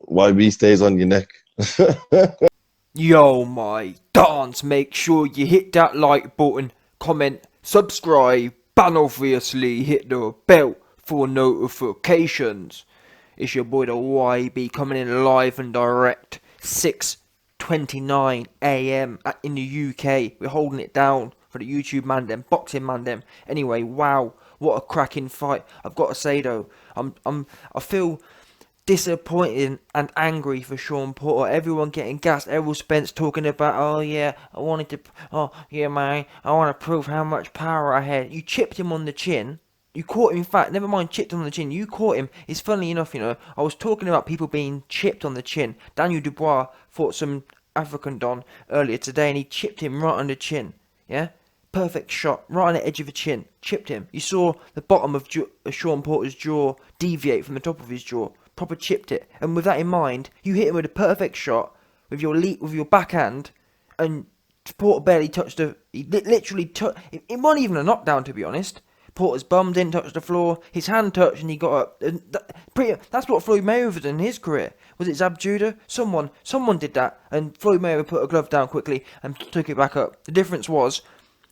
YB stays on your neck. Yo, my dance, make sure you hit that like button, comment, subscribe, and obviously hit the bell for notifications. It's your boy the YB coming in live and direct, 6:29 a.m. in the UK. We're holding it down for the YouTube man them, boxing man them. Anyway, wow, what a cracking fight. I've got to say though, I feel disappointed and angry for Shawn Porter. Everyone getting gassed. Errol Spence talking about, oh yeah, oh yeah, man, I want to prove how much power I had. You chipped him on the chin. You caught him, in fact, never mind chipped him on the chin, you caught him. It's funny enough, I was talking about people being chipped on the chin. Daniel Dubois fought some African Don earlier today and he chipped him right on the chin. Yeah? Perfect shot, right on the edge of the chin. Chipped him. You saw the bottom of Shawn Porter's jaw deviate from the top of his jaw. Proper chipped it. And with that in mind, you hit him with a perfect shot with your backhand, and Porter barely touched he literally touched. It wasn't even a knockdown, to be honest. Porter's bum didn't touch the floor. His hand touched, and he got up. That's what Floyd Mayweather did in his career. Was it Zab Judah? Someone did that, and Floyd Mayweather put a glove down quickly and took it back up. The difference was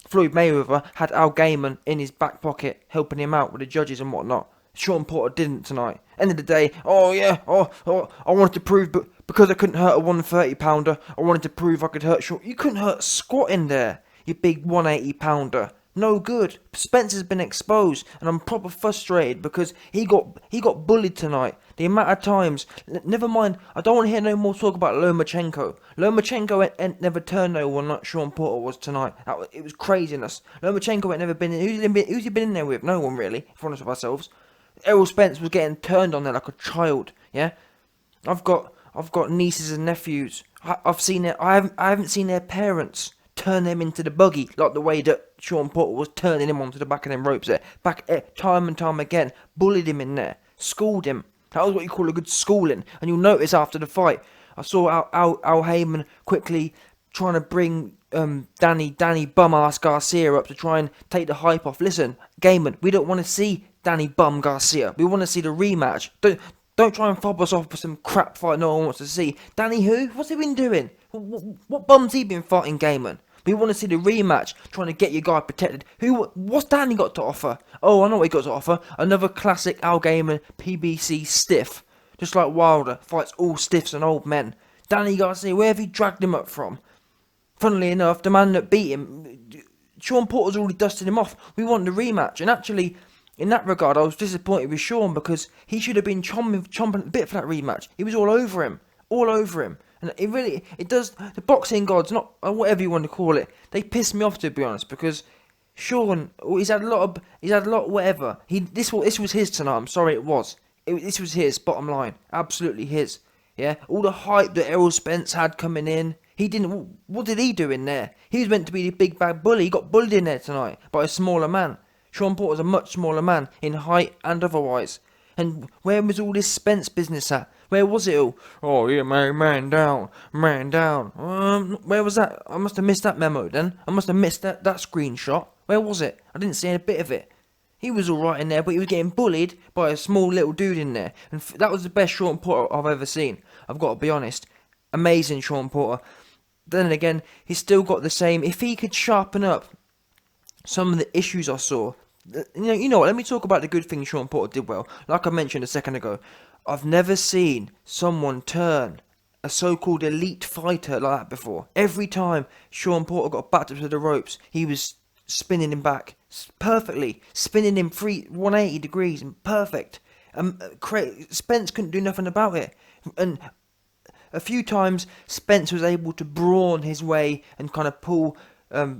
Floyd Mayweather had Al Gaiman in his back pocket, helping him out with the judges and whatnot. Shawn Porter didn't tonight. End of the day, I wanted to prove, but because I couldn't hurt a 130 pounder, I wanted to prove I could hurt Shawn. You couldn't hurt squat in there, you big 180 pounder. No good. Spencer's been exposed, and I'm proper frustrated because he got bullied tonight. The amount of times, never mind. I don't want to hear no more talk about Lomachenko. Lomachenko ain't never turned no one like Shawn Porter was tonight. It was craziness. Lomachenko ain't never been in. Who's he been in there with? No one really. If we're honest with ourselves. Errol Spence was getting turned on there like a child. Yeah, I've got nieces and nephews. I've seen it. I haven't seen their parents turn them into the buggy like the way that Shawn Porter was turning him onto the back of them ropes there. Time and time again, bullied him in there, schooled him. That was what you call a good schooling. And you'll notice after the fight, I saw Al Heyman quickly trying to bring Danny Bum-ass Garcia up to try and take the hype off. Listen, Gaiman, we don't want to see Danny Bum Garcia. We want to see the rematch. Don't try and fob us off with some crap fight no one wants to see. Danny who? What's he been doing? What bum's he been fighting, Gaiman? We want to see the rematch, trying to get your guy protected. What's Danny got to offer? Oh, I know what he got to offer. Another classic Al Gaiman PBC stiff. Just like Wilder, fights all stiffs and old men. Danny Garcia, where have you dragged him up from? Funnily enough, the man that beat him, Shawn Porter's already dusted him off. We want the rematch. And actually, in that regard, I was disappointed with Shawn because he should have been chomping at the bit for that rematch. He was all over him. And it does, the boxing gods, not whatever you want to call it, they piss me off, to be honest, because Shawn, he's had a lot whatever. This was his tonight, I'm sorry it was. This was his, bottom line. Absolutely his. Yeah? All the hype that Errol Spence had coming in, what did he do in there? He was meant to be the big bad bully. He got bullied in there tonight by a smaller man. Shawn Porter's a much smaller man, in height and otherwise. And where was all this Spence business at? Where was it all? Oh yeah, man down. Where was that? I must have missed that memo then. I must have missed that screenshot. Where was it? I didn't see a bit of it. He was alright in there, but he was getting bullied by a small little dude in there. And that was the best Shawn Porter I've ever seen. I've got to be honest. Amazing Shawn Porter. Then again, he's still got the same. If he could sharpen up some of the issues I saw. You know what, let me talk about the good things Shawn Porter did well. Like I mentioned a second ago, I've never seen someone turn a so-called elite fighter like that before. Every time Shawn Porter got backed up to the ropes, he was spinning him back perfectly, spinning him 180 degrees and perfect. Spence couldn't do nothing about it. And a few times Spence was able to brawn his way and kind of pull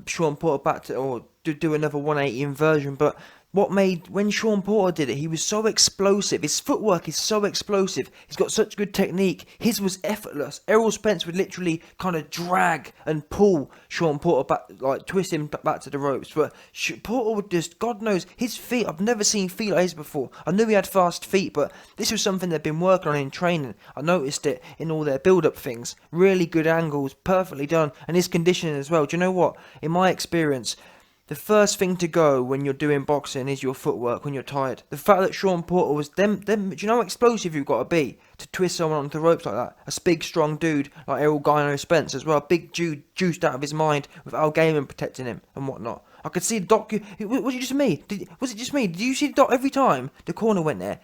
Shawn Porter back to, or do another 180 inversion, but when Shawn Porter did it, he was so explosive. His footwork is so explosive. He's got such good technique. His was effortless. Errol Spence would literally kind of drag and pull Shawn Porter back, like twist him back to the ropes. But Porter would just, God knows, his feet, I've never seen feet like his before. I knew he had fast feet, but this was something they'd been working on in training. I noticed it in all their build-up things. Really good angles, perfectly done. And his conditioning as well. Do you know what? In my experience, the first thing to go when you're doing boxing is your footwork when you're tired. The fact that Shawn Porter was do you know how explosive you've got to be to twist someone onto the ropes like that? A big, strong dude like Errol Spence as well, a big dude juiced out of his mind with Al Gaiman protecting him and whatnot. I could see the doc. Was it just me? Was it just me? Did you see the doc every time the corner went there?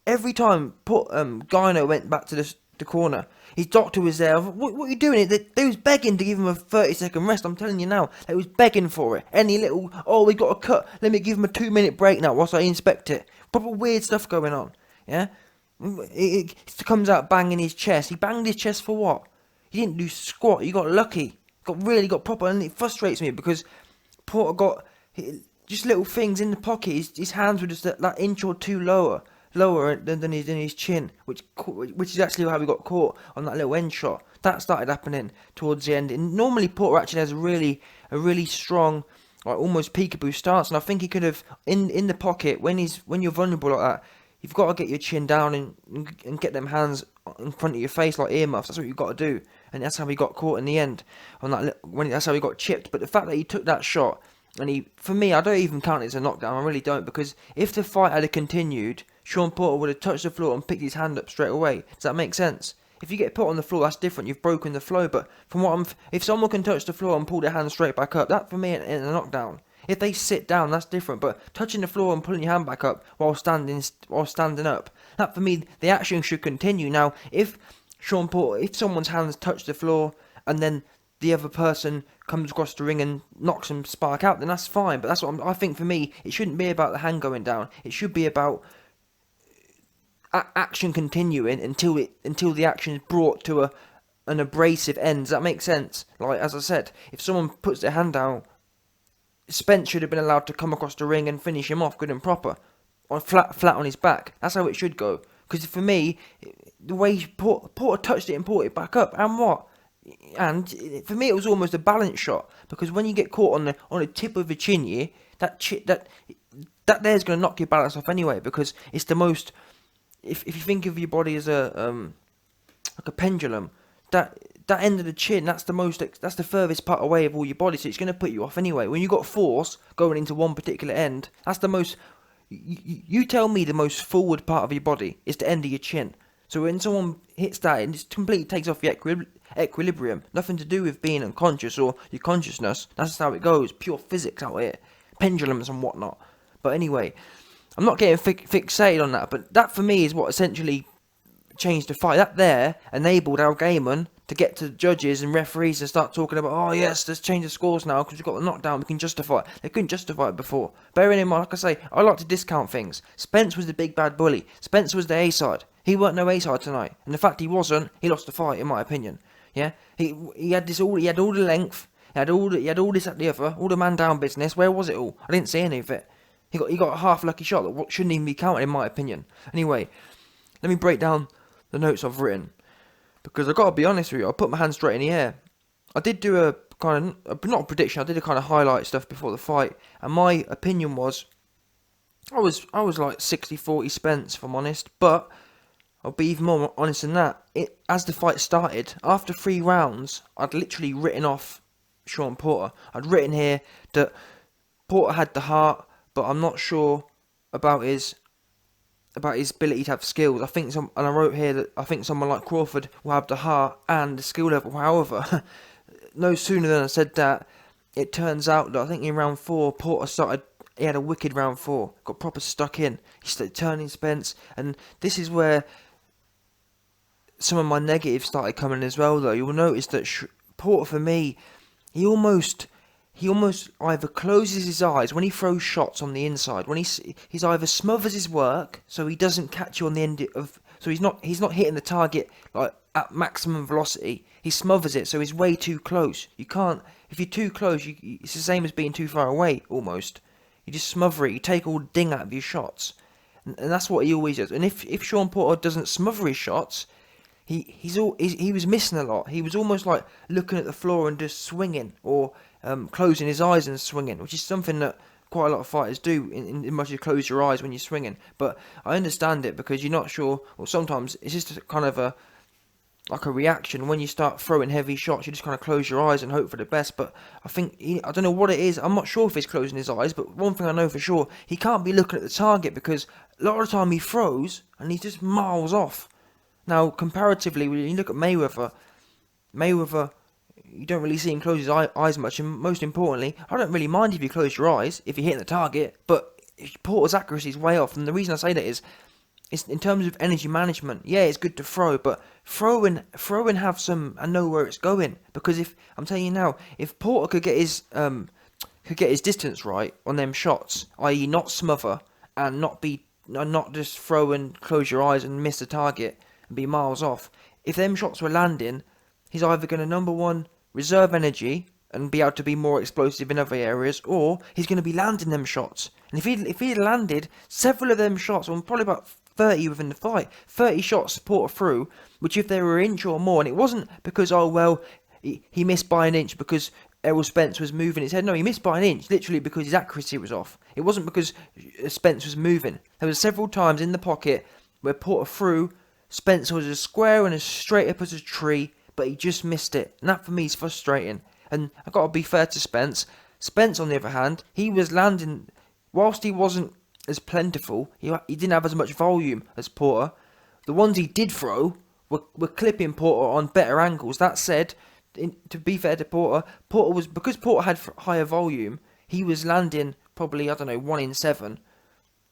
Every time Gyno went back to the corner, his doctor was there. What are you doing? They was begging to give him a 30-second rest. I'm telling you now, they was begging for it. Any little, oh, we got a cut. Let me give him a 2-minute break now whilst I inspect it. Proper weird stuff going on. Yeah, it comes out banging his chest. He banged his chest for what? He didn't do squat. He got lucky. Got proper, and it frustrates me because Porter got just little things in the pocket. His hands were just that inch or two lower than his chin, which is actually how we got caught on that little end shot. That started happening towards the end. And normally Porter actually has a really strong, like almost peekaboo stance, and I think he could have in the pocket when you're vulnerable like that. You've got to get your chin down and get them hands in front of your face like earmuffs. That's what you've got to do, and that's how he got caught in the end. That's how he got chipped. But the fact that he took that shot, and for me, I don't even count it as a knockdown. I really don't, because if the fight had continued, Shawn Porter would have touched the floor and picked his hand up straight away. Does that make sense? If you get put on the floor, that's different. You've broken the flow. But if someone can touch the floor and pull their hand straight back up, that for me ain't a knockdown. If they sit down, that's different. But touching the floor and pulling your hand back up while standing up, that for me, the action should continue. Now, if someone's hands touch the floor and then the other person comes across the ring and knocks them spark out, then that's fine. But that's what I think. For me, it shouldn't be about the hand going down. It should be about action continuing until the action is brought to an abrasive end. Does that make sense? Like, as I said, if someone puts their hand down, Spence should have been allowed to come across the ring and finish him off good and proper, on flat on his back. That's how it should go. Because for me, the way Porter touched it and brought it back up, and what? And for me, it was almost a balance shot, because when you get caught on the tip of the chin here, that there's going to knock your balance off anyway, because it's the most. If you think of your body as like a pendulum, that end of the chin, that's the furthest part away of all your body, so it's going to put you off anyway. When you got force going into one particular end, that's the most. You tell me the most forward part of your body is the end of your chin. So when someone hits that, it just completely takes off your equilibrium. Nothing to do with being unconscious or your consciousness. That's just how it goes. Pure physics out here. Pendulums and whatnot. But anyway, I'm not getting fixated on that. But that for me is what essentially changed the fight. That there enabled Al Gaiman to get to the judges and referees and start talking about, oh yes, let's change the scores now because we've got the knockdown, we can justify it. They couldn't justify it before. Bearing in mind, like I say, I like to discount things. Spence was the big bad bully. Spence was the A-side. He weren't no A-side tonight. And the fact he wasn't, he lost the fight, in my opinion. Yeah? He had all the length, he had all this, that, the other, all the man down business. Where was it all? I didn't see any of it. He got a half lucky shot that shouldn't even be counted, in my opinion. Anyway, let me break down the notes I've written, because I've got to be honest with you, I put my hand straight in the air. I did do a kind of, not a prediction, I did a kind of highlight stuff before the fight, and my opinion was, I was like 60-40 Spence, if I'm honest, but I'll be even more honest than that. As the fight started, after 3 rounds, I'd literally written off Shawn Porter. I'd written here that Porter had the heart, but I'm not sure about his ability to have skills. And I wrote here that I think someone like Crawford will have the heart and the skill level. However, no sooner than I said that, it turns out that I think in round 4, Porter he had a wicked round 4, got proper stuck in. He started turning Spence, and this is where some of my negatives started coming as well. Though you'll notice that Porter, for me, he almost either closes his eyes when he throws shots on the inside. When he's either smothers his work so he doesn't catch you on the end of, so he's not hitting the target like at maximum velocity. He smothers it, so he's way too close. You can't, if you're too close, it's the same as being too far away almost. You just smother it. You take all the ding out of your shots, and that's what he always does. And if Shawn Porter doesn't smother his shots, he was missing a lot. He was almost like looking at the floor and just swinging, or closing his eyes and swinging, which is something that quite a lot of fighters do, in much you close your eyes when you're swinging. But I understand it, because you're not sure, or sometimes it's just kind of like a reaction. When you start throwing heavy shots, you just kind of close your eyes and hope for the best. But I think I don't know what it is. I'm not sure if he's closing his eyes, but one thing I know for sure, he can't be looking at the target, because a lot of the time he throws and he's just miles off. Now, comparatively, when you look at Mayweather, you don't really see him close his eyes much, and most importantly, I don't really mind if you close your eyes if you're hitting the target, but Porter's accuracy is way off, and the reason I say that is, it's in terms of energy management. Yeah, it's good to throw, but throw and have some and know where it's going. Because if I'm telling you now, if Porter could get his distance right on them shots, i.e., not smother and not just throw and close your eyes and miss the target and be miles off. If them shots were landing, he's either going to, number one, reserve energy and be able to be more explosive in other areas, or he's going to be landing them shots. And if he'd landed several of them shots, well, probably about 30 within the fight, 30 shots Porter through, which if they were an inch or more, and it wasn't because, oh well, he missed by an inch because Errol Spence was moving his head. No, he missed by an inch, literally because his accuracy was off. It wasn't because Spence was moving. There was several times in the pocket where Porter threw, Spence was as square and as straight up as a tree, but he just missed it. And that for me is frustrating. And I've got to be fair to Spence. Spence, on the other hand, he was landing, whilst he wasn't as plentiful, he didn't have as much volume as Porter. The ones he did throw were clipping Porter on better angles. That said, to be fair to Porter was, because Porter had higher volume, he was landing probably, I don't know, 1 in 7.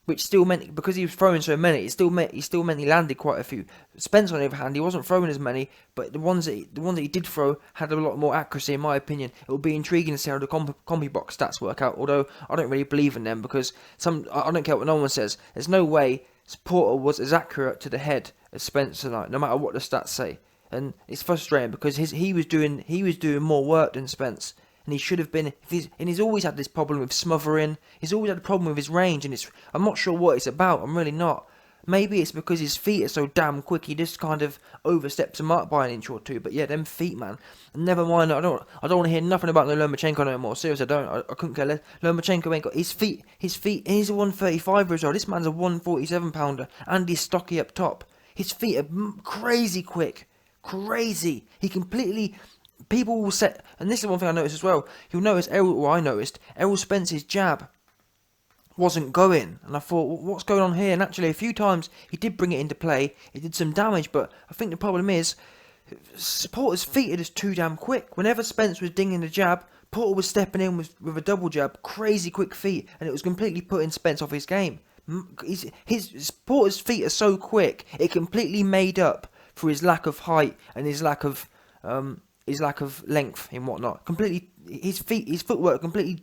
Which still meant, because he was throwing so many, it still meant he landed quite a few. Spence, on the other hand, he wasn't throwing as many, but the ones that he did throw had a lot more accuracy, in my opinion. It will be intriguing to see how the combi box stats work out. Although I don't really believe in them, because I don't care what no one says. There's no way Porter was as accurate to the head as Spence tonight, no matter what the stats say. And it's frustrating because he was doing more work than Spence. And he should have been, he's always had this problem with smothering. He's always had a problem with his range, and I'm not sure what it's about. I'm really not. Maybe it's because his feet are so damn quick. He just kind of oversteps the mark by an inch or two. But yeah, them feet, man. And never mind. I don't want to hear nothing about Lomachenko no more. Seriously, I don't. I couldn't care less. Lomachenko ain't got his feet. And he's a 135 years old. This man's a 147 pounder, and he's stocky up top. His feet are crazy quick. Crazy. He completely. People will set, and this is one thing I noticed as well. You'll notice Errol Spence's jab wasn't going, and I thought, what's going on here? And actually, a few times he did bring it into play. It did some damage, but I think the problem is Porter's feet are just too damn quick. Whenever Spence was dinging the jab, Porter was stepping in with a double jab, crazy quick feet, and it was completely putting Spence off his game. Porter's feet are so quick, it completely made up for his lack of height and his lack of length and whatnot. Completely, his footwork completely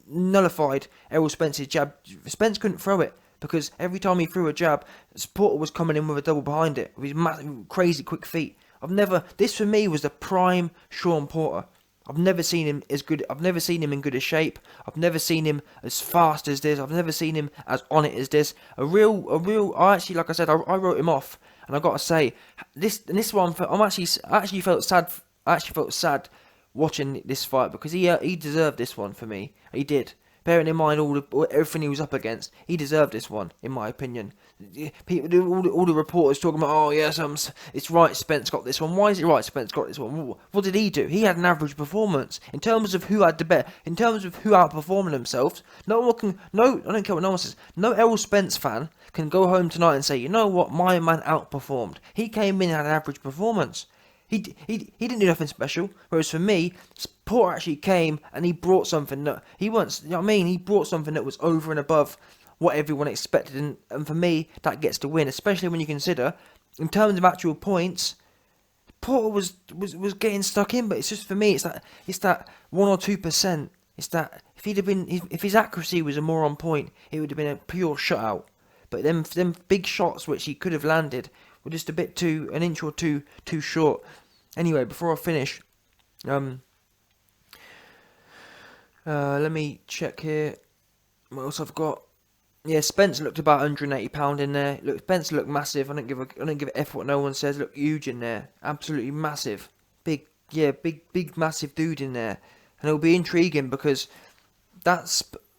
nullified Errol Spence's jab. Spence couldn't throw it because every time he threw a jab, Porter was coming in with a double behind it with his massive, crazy quick feet. This for me was the prime Shawn Porter. I've never seen him as good. I've never seen him in good a shape. I've never seen him as fast as this. I've never seen him as on it as this. I actually, like I said, I wrote him off, and I got to say, this one, I actually felt sad. I actually felt sad watching this fight because he deserved this one for me. He did. Bearing in mind everything he was up against, he deserved this one, in my opinion. All the reporters talking about, oh yes, it's right Spence got this one. Why is it right Spence got this one? What did he do? He had an average performance in terms of who had the bet. In terms of who outperformed themselves. I don't care what no one says. No Errol Spence fan can go home tonight and say, you know what, my man outperformed. He came in and had an average performance. He didn't do nothing special. Whereas for me, Porter actually came and he brought something that he brought something that was over and above what everyone expected, and for me, that gets the win. Especially when you consider, in terms of actual points, Porter was getting stuck in. But it's just, for me, it's that 1 or 2%. It's that if his accuracy was more on point, it would have been a pure shutout. But them big shots which he could have landed were just an inch or two too short. Anyway, before I finish, let me check here what else I've got. Yeah, Spence looked about 180 £180 in there. Look, Spence looked massive. I don't give a f what no one says. Looked huge in there, absolutely massive. Big, massive dude in there, and it'll be intriguing because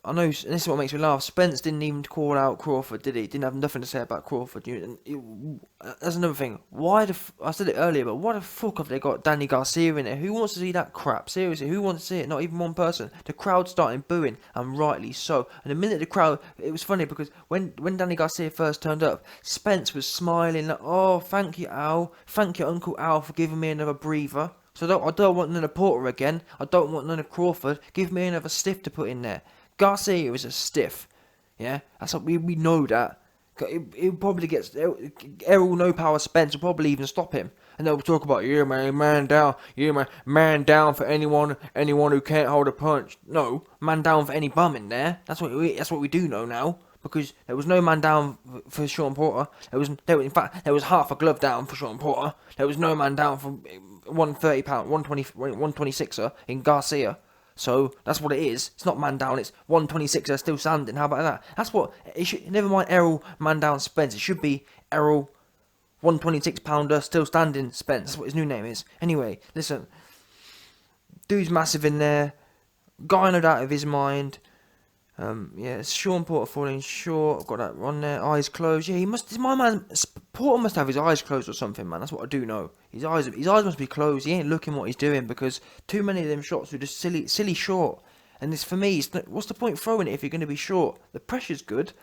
I know, and this is what makes me laugh. Spence didn't even call out Crawford, did he? Didn't have nothing to say about Crawford. That's another thing. I said it earlier, but why the fuck have they got Danny Garcia in there? Who wants to see that crap? Seriously, who wants to see it? Not even one person. The crowd started booing, and rightly so. And the minute the crowd, it was funny because when Danny Garcia first turned up, Spence was smiling like, "Oh, thank you, Al. Thank you, Uncle Al, for giving me another breather." So I don't want none of Porter again. I don't want none of Crawford. Give me another stiff to put in there. Garcia is a stiff. Yeah, that's what we know that. It probably gets Errol No Power Spence will probably even stop him, and they'll talk about man down, man down for anyone who can't hold a punch. No, man down for any bum in there. That's what we do know now. Because there was no man down for Shawn Porter. In fact, there was half a glove down for Shawn Porter. There was no man down for 130 pound, 126er in Garcia. So that's what it is. It's not man down. It's 126er still standing. How about that? That's what it should. Never mind Errol man down Spence. It should be Errol 126 pounder still standing Spence. That's what his new name is. Anyway, listen. Dude's massive in there. Guy no doubt of his mind. Yeah, Shawn Porter falling short. I've got that on there. Eyes closed. Yeah, he must. My man Porter must have his eyes closed or something, man. That's what I do know. His eyes must be closed. He ain't looking what he's doing because too many of them shots were just silly short. And this for me, what's the point throwing it if you're going to be short? The pressure's good,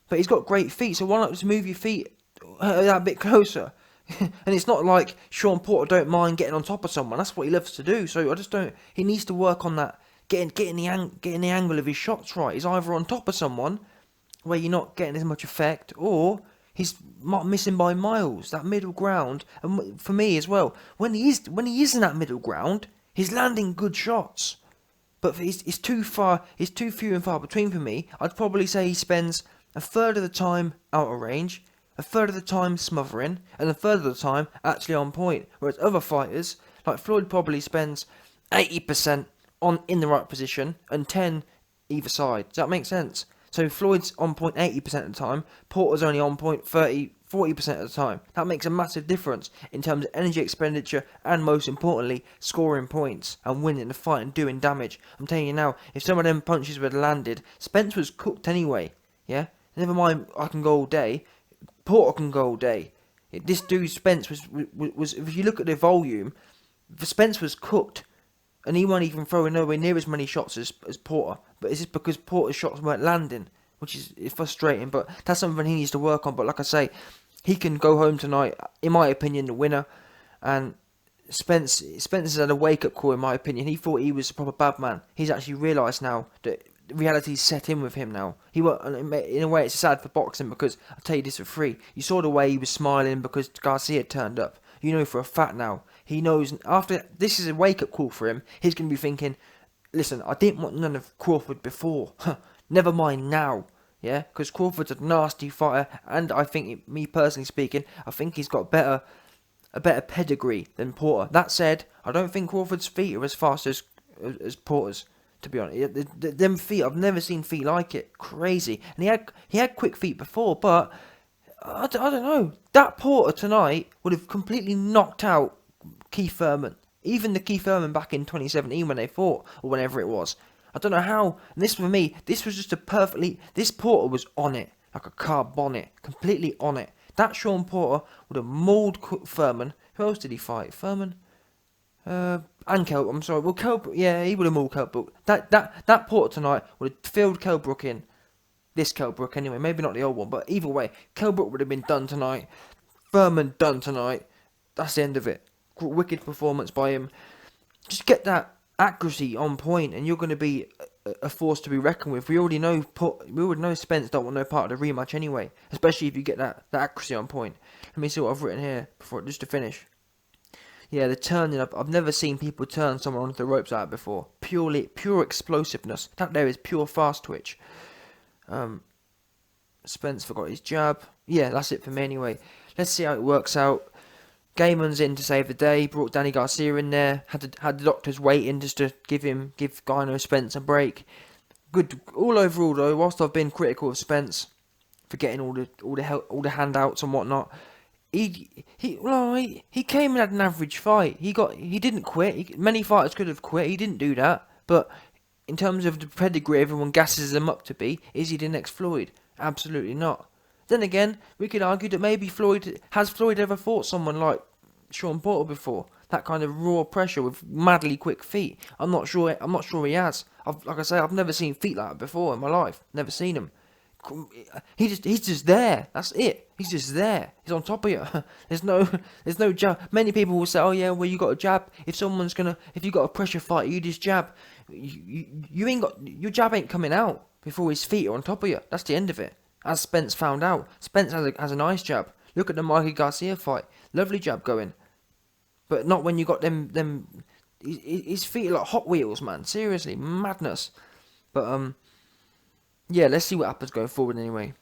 but he's got great feet. So why not just move your feet that bit closer? And it's not like Shawn Porter don't mind getting on top of someone. That's what he loves to do. So I just don't. He needs to work on that. Getting the angle of his shots right. He's either on top of someone where you're not getting as much effect, or he's missing by miles. That middle ground, and for me as well, when he is in that middle ground, he's landing good shots. But it's too few and far between for me. I'd probably say he spends a third of the time out of range, a third of the time smothering, and a third of the time actually on point. Whereas other fighters, like Floyd, probably spends 80% in the right position and 10 either side. Does that make sense? So Floyd's on point 80% of the time, Porter's only on point 40% of the time. That makes a massive difference in terms of energy expenditure and, most importantly, scoring points and winning the fight and doing damage. I'm telling you now, if some of them punches were landed, Spence was cooked anyway. Yeah, never mind. I can go all day. Porter can go all day. This dude Spence was if you look at the volume, Spence was cooked. And he wasn't even throwing nowhere near as many shots as Porter. But it's just because Porter's shots weren't landing, which is frustrating. But that's something he needs to work on. But like I say, he can go home tonight, in my opinion, the winner. And Spence has had a wake-up call, in my opinion. He thought he was a proper bad man. He's actually realised now that reality's set in with him now. In a way, it's sad for boxing because, I'll tell you this for free, you saw the way he was smiling because Garcia turned up. You know for a fact now. He knows after this is a wake-up call for him. He's going to be thinking, listen, I didn't want none of Crawford before. Never mind now. Yeah, because Crawford's a nasty fighter, and I think, me personally speaking, I think he's got a better pedigree than Porter. That said, I don't think Crawford's feet are as fast as Porter's. To be honest, them feet, I've never seen feet like it. Crazy, and he had quick feet before, but I don't know. That Porter tonight would have completely knocked out Keith Thurman. Even the Keith Thurman back in 2017 when they fought, or whenever it was. I don't know how. And this for me, this was just this Porter was on it. Like a car bonnet. Completely on it. That Shawn Porter would have mauled Thurman. Who else did he fight? Thurman? And Kell. I'm sorry. Well, Kell. Yeah, he would have mauled Kell Brook. That Porter tonight would have filled Kell Brook in. This Kell Brook anyway. Maybe not the old one. But either way, Kell Brook would have been done tonight. Thurman done tonight. That's the end of it. Wicked performance by him. Just get that accuracy on point, and you're going to be a force to be reckoned with. We already know Spence don't want no part of the rematch anyway, especially if you get that accuracy on point. Let me see what I've written here just to finish. Yeah, the turning up. I've never seen people turn someone onto the ropes like that before. Pure explosiveness. That there is pure fast twitch. Spence forgot his jab. Yeah, that's it for me anyway. Let's see how it works out. Gaiman's in to save the day. Brought Danny Garcia in there. Had the doctors waiting just to give Gyno Spence a break. Good all overall though. Whilst I've been critical of Spence for getting all the handouts and whatnot, he came and had an average fight. He didn't quit. Many fighters could have quit. He didn't do that. But in terms of the pedigree everyone gasses him up to be, is he the next Floyd? Absolutely not. Then again, we could argue that maybe Floyd ever fought someone like Shawn Porter before? That kind of raw pressure with madly quick feet. I'm not sure. He has. Like I say, I've never seen feet like that before in my life. Never seen them. He's just there. That's it. He's just there. He's on top of you. there's no jab. Many people will say, "Oh yeah, well you got a jab. If you got a pressure fight, you just jab. You ain't got your jab ain't coming out before his feet are on top of you. That's the end of it." As Spence found out, Spence has a nice jab. Look at the Mikey Garcia fight. Lovely jab going, but not when you got them. His feet are like Hot Wheels, man. Seriously, madness. But yeah, let's see what happens going forward anyway.